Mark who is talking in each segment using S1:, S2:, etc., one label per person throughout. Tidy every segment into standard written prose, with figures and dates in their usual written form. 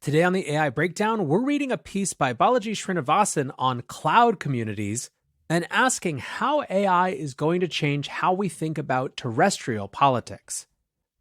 S1: Today on the AI Breakdown, we're reading a piece by Balaji Srinivasan on cloud communities and asking how AI is going to change how we think about terrestrial politics.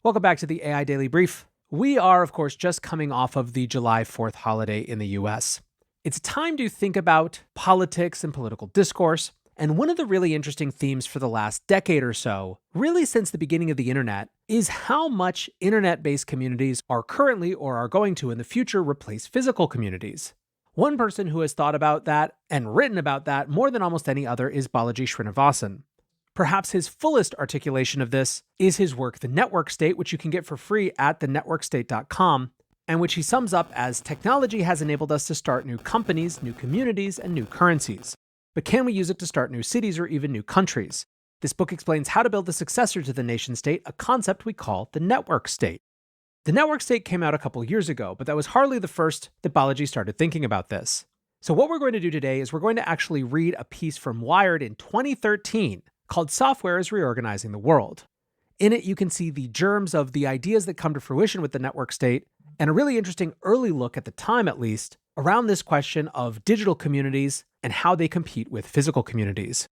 S1: Welcome back to the AI Daily Brief. We are, of course, just coming off of the July 4th holiday in the US. It's time to think about politics and political discourse. And one of the really interesting themes for the last decade or so, really since the beginning of the internet, is how much internet-based communities are currently or are going to in the future replace physical communities. One person who has thought about that and written about that more than almost any other is Balaji Srinivasan. Perhaps his fullest articulation of this is his work, The Network State, which you can get for free at thenetworkstate.com, and which he sums up as technology has enabled us to start new companies, new communities, and new currencies. But can we use it to start new cities or even new countries? This book explains how to build the successor to the nation state, a concept we call the network state. The network state came out a couple years ago, but that was hardly the first that Balaji started thinking about this. So what we're going to do today is we're going to actually read a piece from Wired in 2013 called Software is Reorganizing the World. In it, you can see the germs of the ideas that come to fruition with the network state, and a really interesting early look, at the time at least, around this question of digital communities and how they compete with physical communities.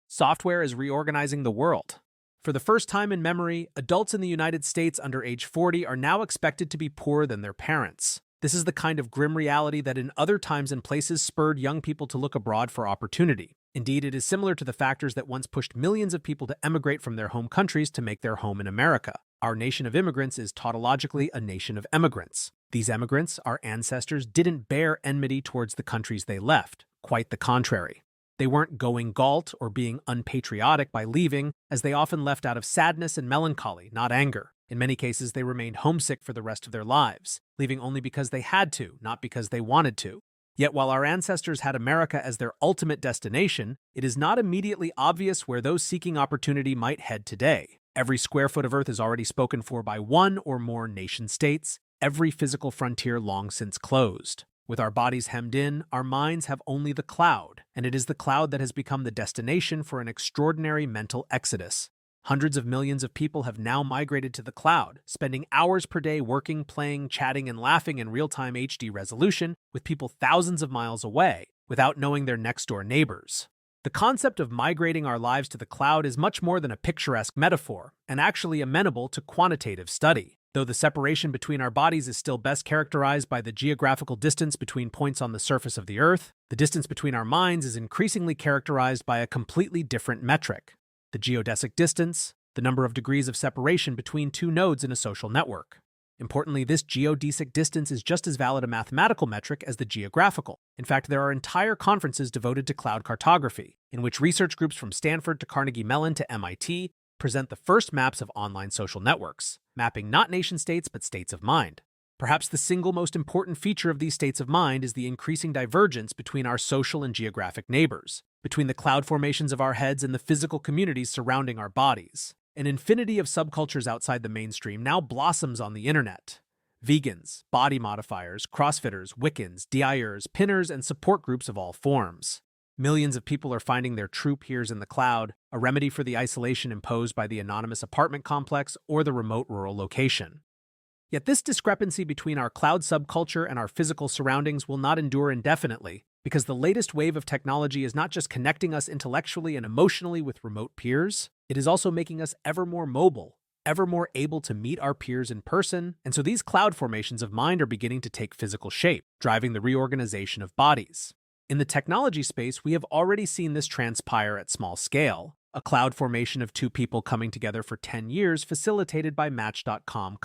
S1: Software is reorganizing the world. For the first time in memory, adults in the United States under age 40 are now expected to be poorer than their parents. This is the kind of grim reality that in other times and places spurred young people to look abroad for opportunity. Indeed, it is similar to the factors that once pushed millions of people to emigrate from their home countries to make their home in America. Our nation of immigrants is tautologically a nation of emigrants. These emigrants, our ancestors, didn't bear enmity towards the countries they left. Quite the contrary. They weren't going galt or being unpatriotic by leaving, as they often left out of sadness and melancholy, not anger. In many cases, they remained homesick for the rest of their lives, leaving only because they had to, not because they wanted to. Yet while our ancestors had America as their ultimate destination, it is not immediately obvious where those seeking opportunity might head today. Every square foot of Earth is already spoken for by one or more nation-states, every physical frontier long since closed. With our bodies hemmed in, our minds have only the cloud, and it is the cloud that has become the destination for an extraordinary mental exodus. Hundreds of millions of people have now migrated to the cloud, spending hours per day working, playing, chatting, and laughing in real-time HD resolution with people thousands of miles away, without knowing their next-door neighbors. The concept of migrating our lives to the cloud is much more than a picturesque metaphor, and actually amenable to quantitative study. Though the separation between our bodies is still best characterized by the geographical distance between points on the surface of the Earth, the distance between our minds is increasingly characterized by a completely different metric: the geodesic distance, the number of degrees of separation between two nodes in a social network. Importantly, this geodesic distance is just as valid a mathematical metric as the geographical. In fact, there are entire conferences devoted to cloud cartography, in which research groups from Stanford to Carnegie Mellon to MIT present the first maps of online social networks, mapping not nation-states but states of mind. Perhaps the single most important feature of these states of mind is the increasing divergence between our social and geographic neighbors, between the cloud formations of our heads and the physical communities surrounding our bodies. An infinity of subcultures outside the mainstream now blossoms on the internet. Vegans, body modifiers, crossfitters, Wiccans, DIers, pinners, and support groups of all forms. Millions of people are finding their true peers in the cloud, a remedy for the isolation imposed by the anonymous apartment complex or the remote rural location. Yet this discrepancy between our cloud subculture and our physical surroundings will not endure indefinitely, because the latest wave of technology is not just connecting us intellectually and emotionally with remote peers, it is also making us ever more mobile, ever more able to meet our peers in person, and so these cloud formations of mind are beginning to take physical shape, driving the reorganization of bodies. In the technology space, we have already seen this transpire at small scale, a cloud formation of two people coming together for 10 years facilitated by Match.com,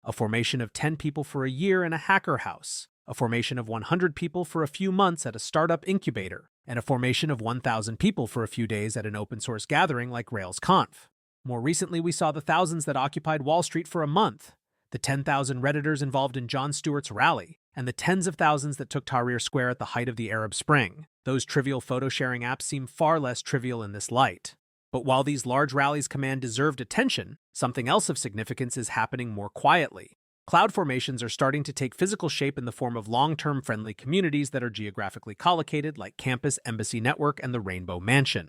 S1: a formation of 10 people for a year in a hacker house, a formation of 100 people for a few months at a startup incubator, and a formation of 1,000 people for a few days at an open-source gathering like RailsConf. More recently, we saw the thousands that occupied Wall Street for a month, the 10,000 Redditors involved in Jon Stewart's rally, and the tens of thousands that took Tahrir Square at the height of the Arab Spring. Those trivial photo-sharing apps seem far less trivial in this light. But while these large rallies command deserved attention, something else of significance is happening more quietly. Cloud formations are starting to take physical shape in the form of long-term friendly communities that are geographically collocated, like Campus, Embassy Network, and the Rainbow Mansion.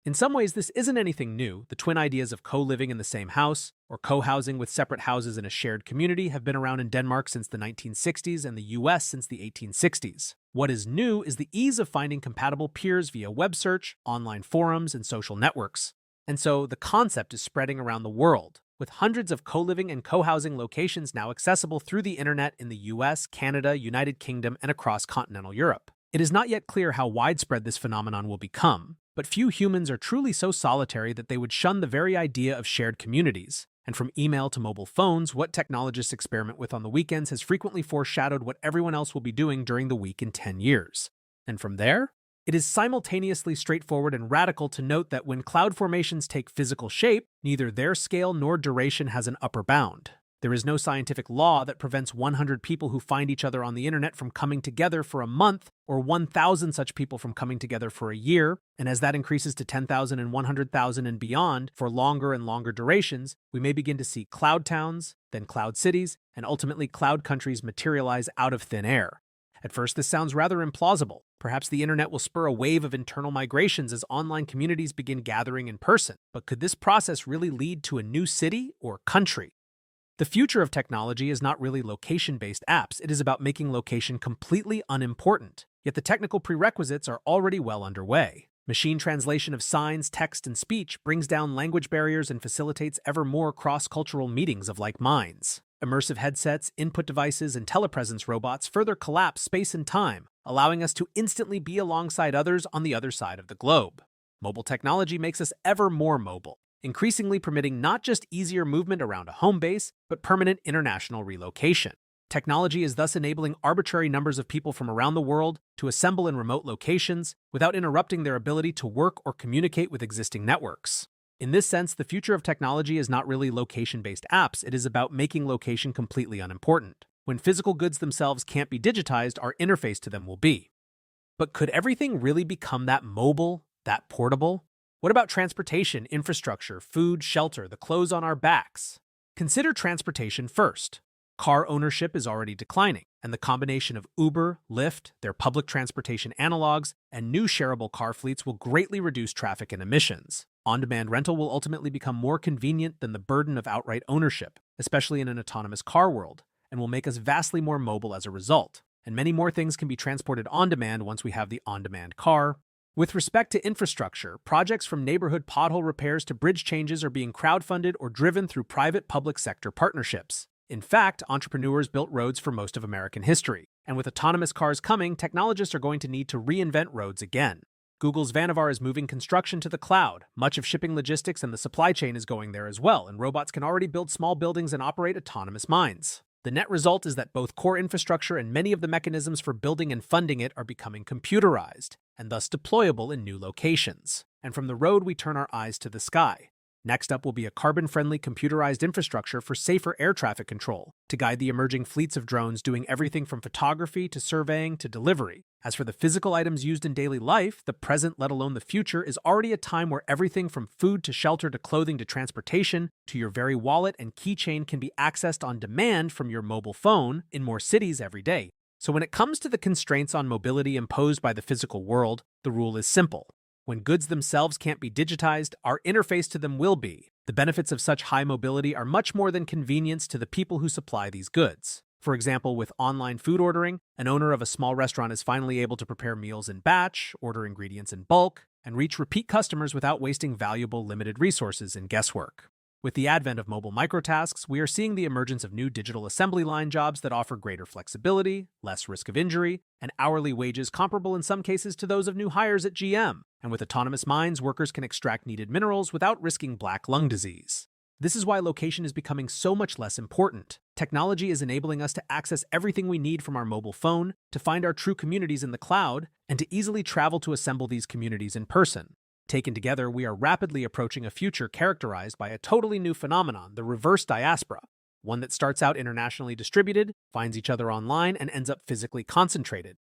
S1: In some ways, this isn't anything new. The twin ideas of co-living in the same house or co-housing with separate houses in a shared community have been around in Denmark since the 1960s and the US since the 1860s. What is new is the ease of finding compatible peers via web search, online forums, and social networks. And so the concept is spreading around the world, with hundreds of co-living and co-housing locations now accessible through the internet in the US, Canada, United Kingdom, and across continental Europe. It is not yet clear how widespread this phenomenon will become, but few humans are truly so solitary that they would shun the very idea of shared communities. And from email to mobile phones, what technologists experiment with on the weekends has frequently foreshadowed what everyone else will be doing during the week in 10 years. And from there, it is simultaneously straightforward and radical to note that when cloud formations take physical shape, neither their scale nor duration has an upper bound. There is no scientific law that prevents 100 people who find each other on the internet from coming together for a month, or 1,000 such people from coming together for a year, and as that increases to 10,000 and 100,000 and beyond for longer and longer durations, we may begin to see cloud towns, then cloud cities, and ultimately cloud countries materialize out of thin air. At first, this sounds rather implausible. Perhaps the internet will spur a wave of internal migrations as online communities begin gathering in person. But could this process really lead to a new city or country? The future of technology is not really location-based apps. It is about making location completely unimportant. Yet the technical prerequisites are already well underway. Machine translation of signs, text, and speech brings down language barriers and facilitates ever more cross-cultural meetings of like minds. Immersive headsets, input devices, and telepresence robots further collapse space and time, allowing us to instantly be alongside others on the other side of the globe. Mobile technology makes us ever more mobile, increasingly permitting not just easier movement around a home base, but permanent international relocation. Technology is thus enabling arbitrary numbers of people from around the world to assemble in remote locations without interrupting their ability to work or communicate with existing networks. In this sense, the future of technology is not really location-based apps. It is about making location completely unimportant. When physical goods themselves can't be digitized, our interface to them will be. But could everything really become that mobile, that portable? What about transportation, infrastructure, food, shelter, the clothes on our backs? Consider transportation first. Car ownership is already declining, and the combination of Uber, Lyft, their public transportation analogs, and new shareable car fleets will greatly reduce traffic and emissions. On-demand rental will ultimately become more convenient than the burden of outright ownership, especially in an autonomous car world, and will make us vastly more mobile as a result. And many more things can be transported on demand once we have the on-demand car. With respect to infrastructure, projects from neighborhood pothole repairs to bridge changes are being crowdfunded or driven through private-public sector partnerships. In fact, entrepreneurs built roads for most of American history, and with autonomous cars coming, technologists are going to need to reinvent roads again. Google's Vanavar is moving construction to the cloud. Much of shipping logistics and the supply chain is going there as well, and robots can already build small buildings and operate autonomous mines. The net result is that both core infrastructure and many of the mechanisms for building and funding it are becoming computerized, and thus deployable in new locations. And from the road, we turn our eyes to the sky. Next up will be a carbon-friendly computerized infrastructure for safer air traffic control to guide the emerging fleets of drones doing everything from photography to surveying to delivery. As for the physical items used in daily life, the present, let alone the future, is already a time where everything from food to shelter to clothing to transportation to your very wallet and keychain can be accessed on demand from your mobile phone in more cities every day. So when it comes to the constraints on mobility imposed by the physical world, the rule is simple. When goods themselves can't be digitized, our interface to them will be. The benefits of such high mobility are much more than convenience to the people who supply these goods. For example, with online food ordering, an owner of a small restaurant is finally able to prepare meals in batch, order ingredients in bulk, and reach repeat customers without wasting valuable limited resources in guesswork. With the advent of mobile microtasks, we are seeing the emergence of new digital assembly line jobs that offer greater flexibility, less risk of injury, and hourly wages comparable in some cases to those of new hires at GM. And with autonomous mines, workers can extract needed minerals without risking black lung disease. This is why location is becoming so much less important. Technology is enabling us to access everything we need from our mobile phone, to find our true communities in the cloud, and to easily travel to assemble these communities in person. Taken together, we are rapidly approaching a future characterized by a totally new phenomenon, the reverse diaspora, one that starts out internationally distributed, finds each other online, and ends up physically concentrated.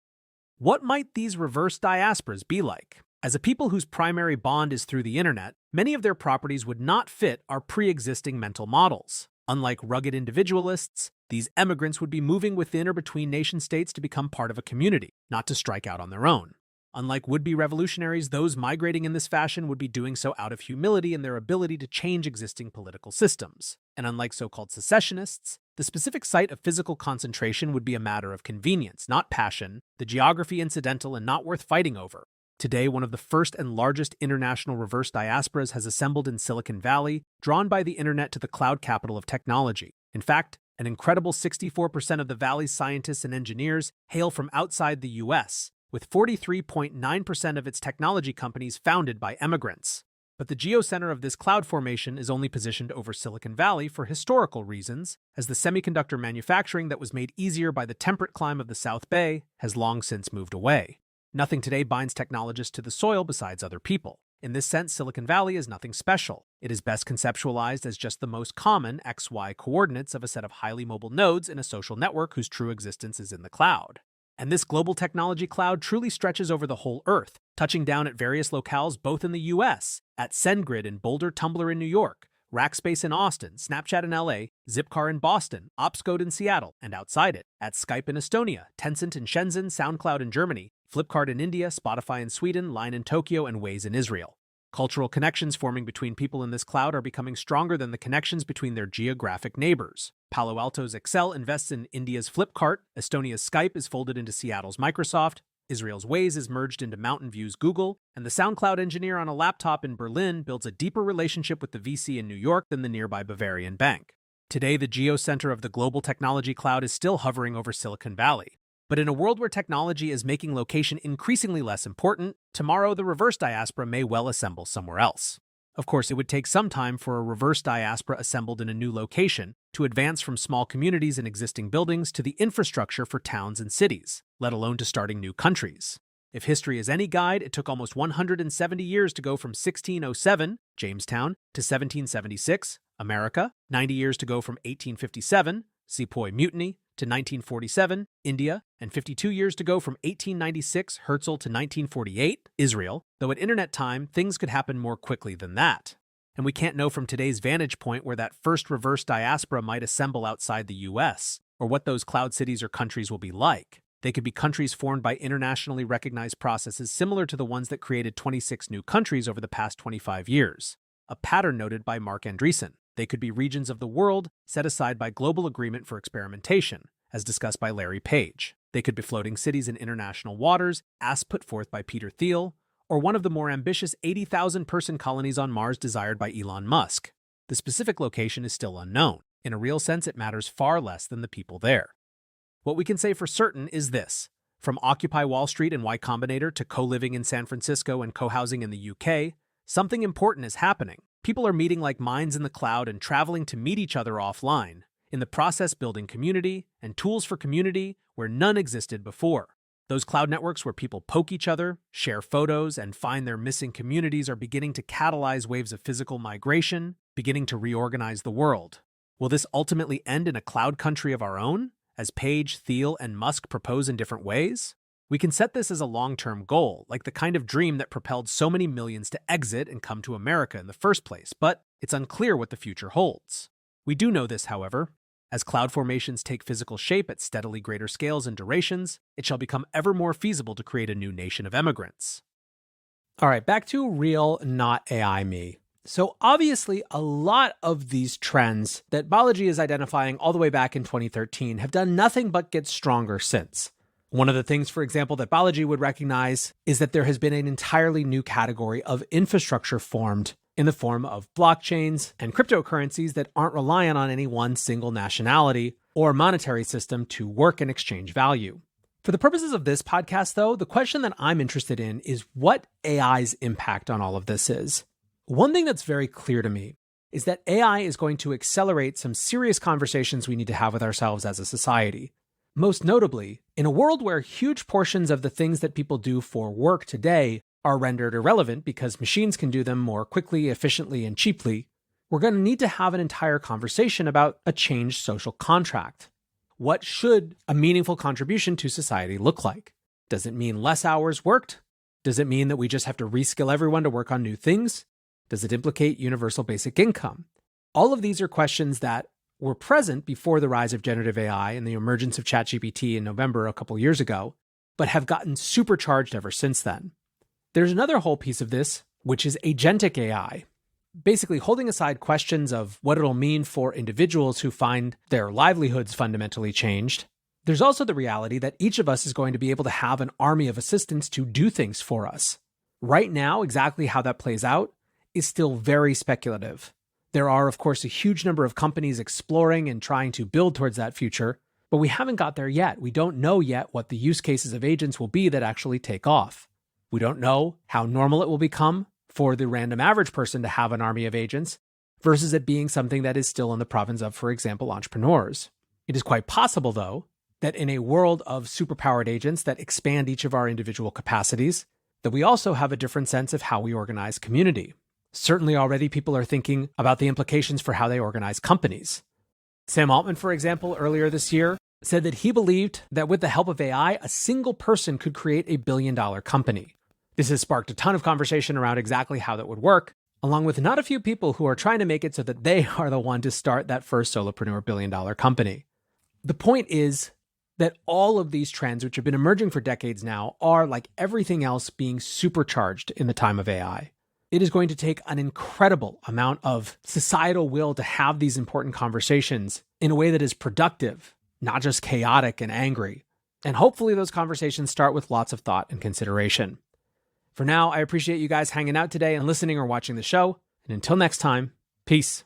S1: What might these reverse diasporas be like? As a people whose primary bond is through the internet, many of their properties would not fit our pre-existing mental models. Unlike rugged individualists, these emigrants would be moving within or between nation-states to become part of a community, not to strike out on their own. Unlike would-be revolutionaries, those migrating in this fashion would be doing so out of humility in their ability to change existing political systems. And unlike so-called secessionists, the specific site of physical concentration would be a matter of convenience, not passion, the geography incidental and not worth fighting over. Today, one of the first and largest international reverse diasporas has assembled in Silicon Valley, drawn by the internet to the cloud capital of technology. In fact, an incredible 64% of the Valley's scientists and engineers hail from outside the US, with 43.9% of its technology companies founded by immigrants. But the geocenter of this cloud formation is only positioned over Silicon Valley for historical reasons, as the semiconductor manufacturing that was made easier by the temperate climate of the South Bay has long since moved away. Nothing today binds technologists to the soil besides other people. In this sense, Silicon Valley is nothing special. It is best conceptualized as just the most common XY coordinates of a set of highly mobile nodes in a social network whose true existence is in the cloud. And this global technology cloud truly stretches over the whole Earth, touching down at various locales both in the US, at SendGrid in Boulder, Tumblr in New York, Rackspace in Austin, Snapchat in LA, Zipcar in Boston, Opscode in Seattle, and outside it, at Skype in Estonia, Tencent in Shenzhen, SoundCloud in Germany, Flipkart in India, Spotify in Sweden, Line in Tokyo, and Waze in Israel. Cultural connections forming between people in this cloud are becoming stronger than the connections between their geographic neighbors. Palo Alto's Excel invests in India's Flipkart, Estonia's Skype is folded into Seattle's Microsoft, Israel's Waze is merged into Mountain View's Google, and the SoundCloud engineer on a laptop in Berlin builds a deeper relationship with the VC in New York than the nearby Bavarian bank. Today, the geocenter of the global technology cloud is still hovering over Silicon Valley. But in a world where technology is making location increasingly less important, tomorrow the reverse diaspora may well assemble somewhere else. Of course, it would take some time for a reverse diaspora assembled in a new location to advance from small communities and existing buildings to the infrastructure for towns and cities, let alone to starting new countries. If history is any guide, it took almost 170 years to go from 1607, Jamestown, to 1776, America, 90 years to go from 1857, Sepoy Mutiny, to 1947, India, and 52 years to go from 1896, Herzl, to 1948, Israel, though at internet time, things could happen more quickly than that. And we can't know from today's vantage point where that first reverse diaspora might assemble outside the US, or what those cloud cities or countries will be like. They could be countries formed by internationally recognized processes similar to the ones that created 26 new countries over the past 25 years, a pattern noted by Mark Andreessen. They could be regions of the world set aside by global agreement for experimentation, as discussed by Larry Page. They could be floating cities in international waters, as put forth by Peter Thiel, or one of the more ambitious 80,000-person colonies on Mars desired by Elon Musk. The specific location is still unknown. In a real sense, it matters far less than the people there. What we can say for certain is this. From Occupy Wall Street and Y Combinator to co-living in San Francisco and co-housing in the UK, something important is happening. People are meeting like minds in the cloud and traveling to meet each other offline, in the process building community and tools for community where none existed before. Those cloud networks where people poke each other, share photos, and find their missing communities are beginning to catalyze waves of physical migration, beginning to reorganize the world. Will this ultimately end in a cloud country of our own, as Page, Thiel, and Musk propose in different ways? We can set this as a long-term goal, like the kind of dream that propelled so many millions to exit and come to America in the first place, but it's unclear what the future holds. We do know this, however. As cloud formations take physical shape at steadily greater scales and durations, it shall become ever more feasible to create a new nation of immigrants. All right, back to real, not AI me. So obviously, a lot of these trends that Balaji is identifying all the way back in 2013 have done nothing but get stronger since. One of the things, for example, that Balaji would recognize is that there has been an entirely new category of infrastructure formed in the form of blockchains and cryptocurrencies that aren't reliant on any one single nationality or monetary system to work and exchange value. For the purposes of this podcast, though, the question that I'm interested in is what AI's impact on all of this is. One thing that's very clear to me is that AI is going to accelerate some serious conversations we need to have with ourselves as a society. Most notably, in a world where huge portions of the things that people do for work today are rendered irrelevant because machines can do them more quickly, efficiently, and cheaply, we're going to need to have an entire conversation about a changed social contract. What should a meaningful contribution to society look like? Does it mean less hours worked? Does it mean that we just have to reskill everyone to work on new things? Does it implicate universal basic income? All of these are questions that were present before the rise of generative AI and the emergence of ChatGPT in November a couple years ago, but have gotten supercharged ever since then. There's another whole piece of this, which is agentic AI. Basically, holding aside questions of what it'll mean for individuals who find their livelihoods fundamentally changed, there's also the reality that each of us is going to be able to have an army of assistants to do things for us. Right now, exactly how that plays out is still very speculative. There are, of course, a huge number of companies exploring and trying to build towards that future, but we haven't got there yet. We don't know yet what the use cases of agents will be that actually take off. We don't know how normal it will become for the random average person to have an army of agents versus it being something that is still in the province of, for example, entrepreneurs. It is quite possible, though, that in a world of superpowered agents that expand each of our individual capacities, that we also have a different sense of how we organize community. Certainly already people are thinking about the implications for how they organize companies. Sam Altman, for example, earlier this year said that he believed that with the help of AI, a single person could create a billion-dollar company. This has sparked a ton of conversation around exactly how that would work, along with not a few people who are trying to make it so that they are the one to start that first solopreneur billion-dollar company. The point is that all of these trends, which have been emerging for decades now, are, like everything else, being supercharged in the time of AI. It is going to take an incredible amount of societal will to have these important conversations in a way that is productive, not just chaotic and angry. And hopefully those conversations start with lots of thought and consideration. For now, I appreciate you guys hanging out today and listening or watching the show. And until next time, peace.